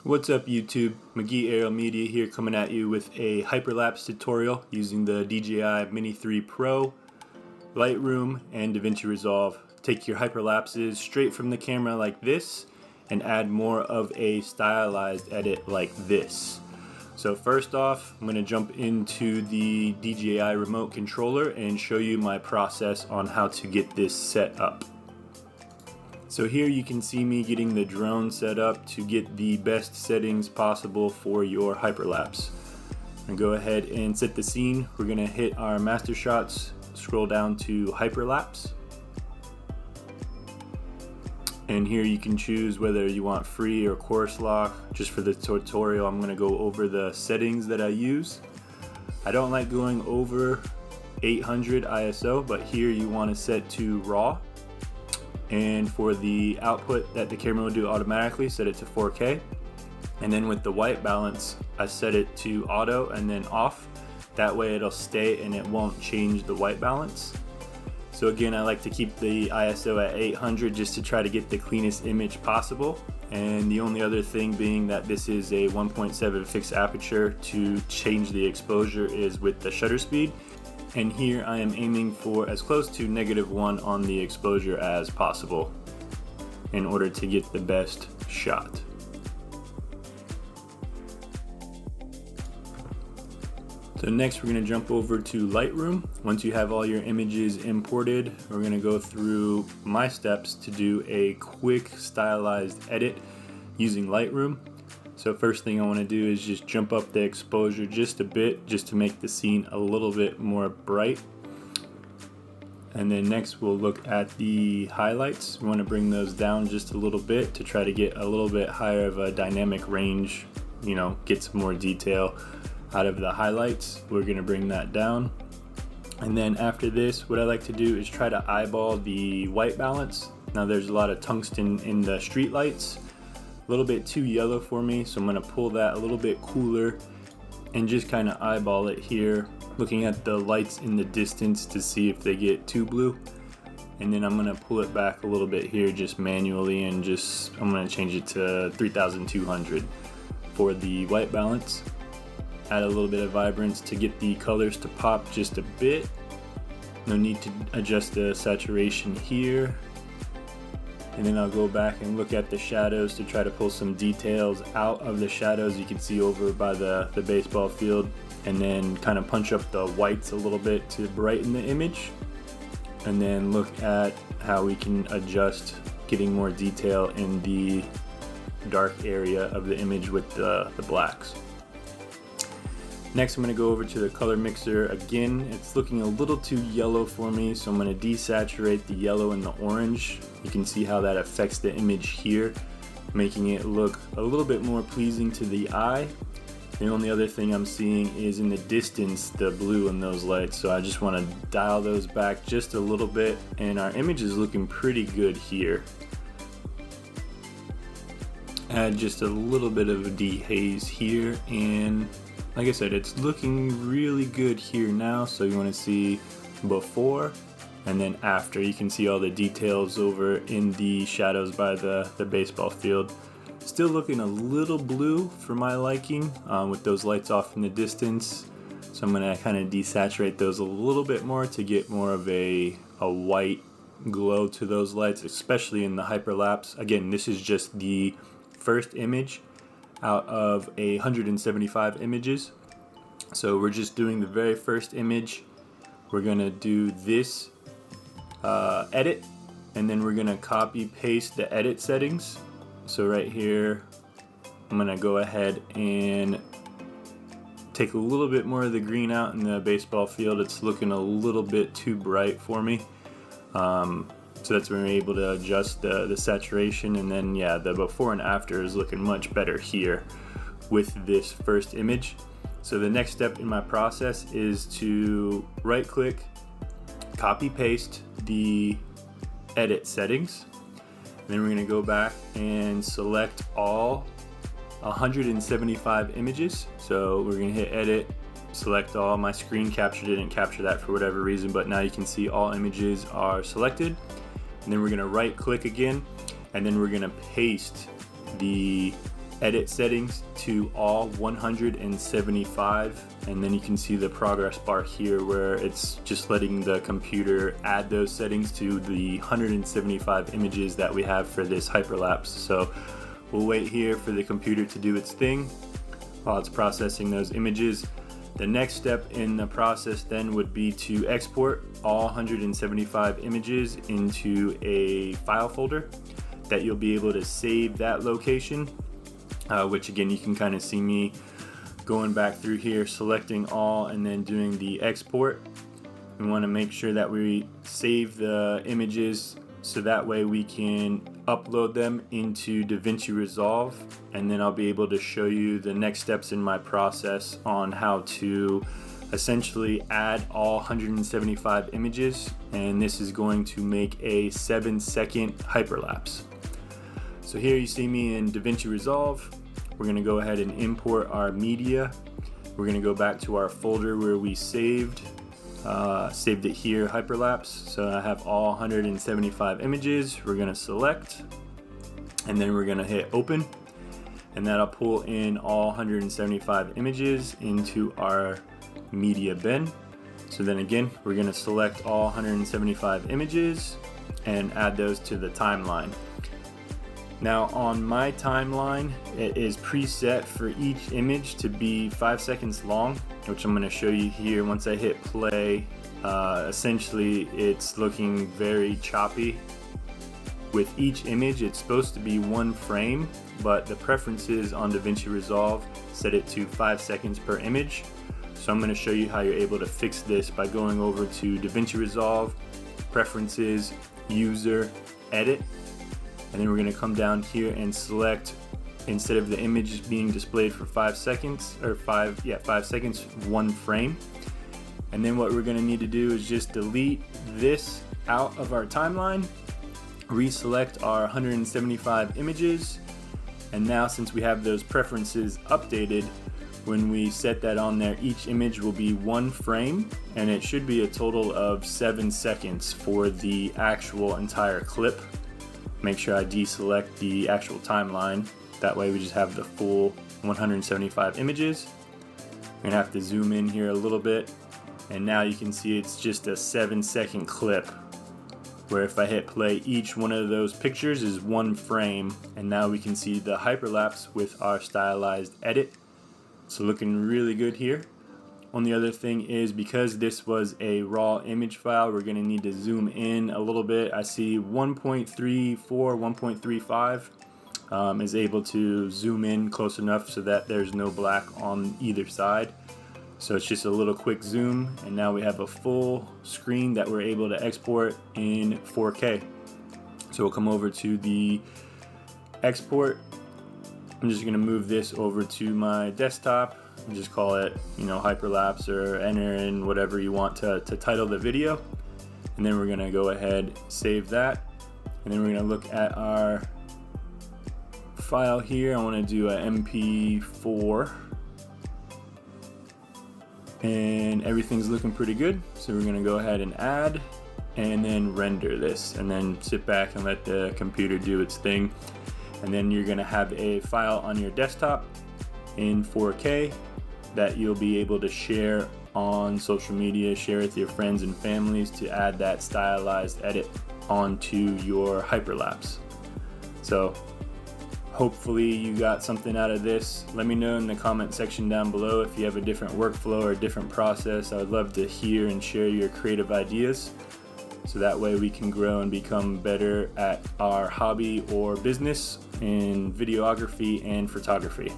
What's up YouTube, Magee Aerial Media here coming at you with a hyperlapse tutorial using the DJI Mini 3 Pro, Lightroom, and Vinci Resolve. Take your hyperlapses straight from the camera like this and add more of a stylized edit like this. So first off, I'm going to jump into the DJI remote controller and show you my process on how to get this set up. So here you can see me getting the drone set up to get the best settings possible for your hyperlapse. I'm going to go ahead and set the scene. We're going to hit our master shots, scroll down to hyperlapse. And here you can choose whether you want free or course lock. Just for the tutorial, I'm going to go over the settings that I use. I don't like going over 800 ISO, but here you want to set to RAW. And for the output that the camera will do automatically, set it to 4K. And then with the white balance, I set it to auto and then off. That way it'll stay and it won't change the white balance. So again, I like to keep the ISO at 800 just to try to get the cleanest image possible. And the only other thing being that this is a 1.7 fixed aperture, to change the exposure is with the shutter speed. And here I am aiming for as close to -1 on the exposure as possible in order to get the best shot. So next we're going to jump over to Lightroom. Once you have all your images imported, we're going to go through my steps to do a quick stylized edit using Lightroom. So first thing I want to do is just jump up the exposure just a bit, just to make the scene a little bit more bright. And then next we'll look at the highlights. We want to bring those down just a little bit to try to get a little bit higher of a dynamic range, get some more detail out of the highlights. We're going to bring that down. And then after this, what I like to do is try to eyeball the white balance. Now there's a lot of tungsten in the street lights. A little bit too yellow for me, so I'm going to pull that a little bit cooler and just kind of eyeball it here, looking at the lights in the distance to see if they get too blue. And then I'm going to pull it back a little bit here just manually, and I'm going to change it to 3200 for the white balance. Add a little bit of vibrance to get the colors to pop just a bit. No need to adjust the saturation here. And then I'll go back and look at the shadows to try to pull some details out of the shadows you can see over by the baseball field, and then kind of punch up the whites a little bit to brighten the image, and then look at how we can adjust getting more detail in the dark area of the image with the blacks. Next, I'm going to go over to the color mixer. Again, it's looking a little too yellow for me, so I'm going to desaturate the yellow and the orange. You can see how that affects the image here, making it look a little bit more pleasing to the eye. The only other thing I'm seeing is in the distance the blue in those lights, so I just want to dial those back just a little bit, and our image is looking pretty good here. Add just a little bit of a dehaze here, and like I said, it's looking really good here now. So you want to see before and then after. You can see all the details over in the shadows by the baseball field. Still looking a little blue for my liking with those lights off in the distance. So I'm going to kind of desaturate those a little bit more to get more of a white glow to those lights, especially in the hyperlapse. Again, this is just the first image out of 175 images. So we're just doing the very first image. We're gonna do this edit, and then we're gonna copy paste the edit settings. So right here, I'm gonna go ahead and take a little bit more of the green out in the baseball field. It's looking a little bit too bright for me. So that's when we're able to adjust the saturation, and then the before and after is looking much better here with this first image. So the next step in my process is to right click, copy paste the edit settings. Then we're going to go back and select all 175 images. So we're going to hit edit, select all. My screen capture didn't capture that for whatever reason, but now you can see all images are selected. And then we're going to right click again, and then we're going to paste the edit settings to all 175, and then you can see the progress bar here where it's just letting the computer add those settings to the 175 images that we have for this hyperlapse. So we'll wait here for the computer to do its thing while it's processing those images. The next step in the process then would be to export all 175 images into a file folder that you'll be able to save that location, which again, you can kind of see me going back through here, selecting all and then doing the export. We want to make sure that we save the images so that way we can upload them into DaVinci Resolve, and then I'll be able to show you the next steps in my process on how to essentially add all 175 images, and this is going to make a 7-second hyperlapse. So here you see me in DaVinci Resolve. We're going to go ahead and import our media. We're going to go back to our folder where we saved it here, hyperlapse. So I have all 175 images. We're going to select, and then we're going to hit open, and that'll pull in all 175 images into our media bin. So then again, we're going to select all 175 images and add those to the timeline. Now on my timeline, it is preset for each image to be 5 seconds long, which I'm going to show you here. Once I hit play, essentially it's looking very choppy. With each image, it's supposed to be 1 frame, but the preferences on DaVinci Resolve set it to 5 seconds per image. So I'm going to show you how you're able to fix this by going over to DaVinci Resolve, Preferences, User, Edit. And then we're going to come down here and select, instead of the image being displayed for 5 seconds, or 5 seconds, 1 frame. And then what we're going to need to do is just delete this out of our timeline, reselect our 175 images, and now since we have those preferences updated, when we set that on there, each image will be 1 frame, and it should be a total of 7 seconds for the actual entire clip. Make sure I deselect the actual timeline. That way we just have the full 175 images. I'm gonna have to zoom in here a little bit, and now you can see it's just a 7-second clip, where if I hit play, each one of those pictures is 1 frame, and now we can see the hyperlapse with our stylized edit. So looking really good here. Only other thing is, because this was a raw image file, we're going to need to zoom in a little bit. I see 1.34, 1.35 is able to zoom in close enough so that there's no black on either side. So it's just a little quick zoom, and now we have a full screen that we're able to export in 4K. So we'll come over to the export. I'm just going to move this over to my desktop and just call it, hyperlapse, or enter in whatever you want to title the video. And then we're going to go ahead, save that, and then we're going to look at our file here. I want to do a MP4, and everything's looking pretty good. So we're going to go ahead and add, and then render this, and then sit back and let the computer do its thing. And then you're going to have a file on your desktop in 4K that you'll be able to share on social media, share with your friends and families to add that stylized edit onto your hyperlapse. So hopefully you got something out of this. Let me know in the comment section down below if you have a different workflow or a different process. I would love to hear and share your creative ideas, so that way we can grow and become better at our hobby or business in videography and photography.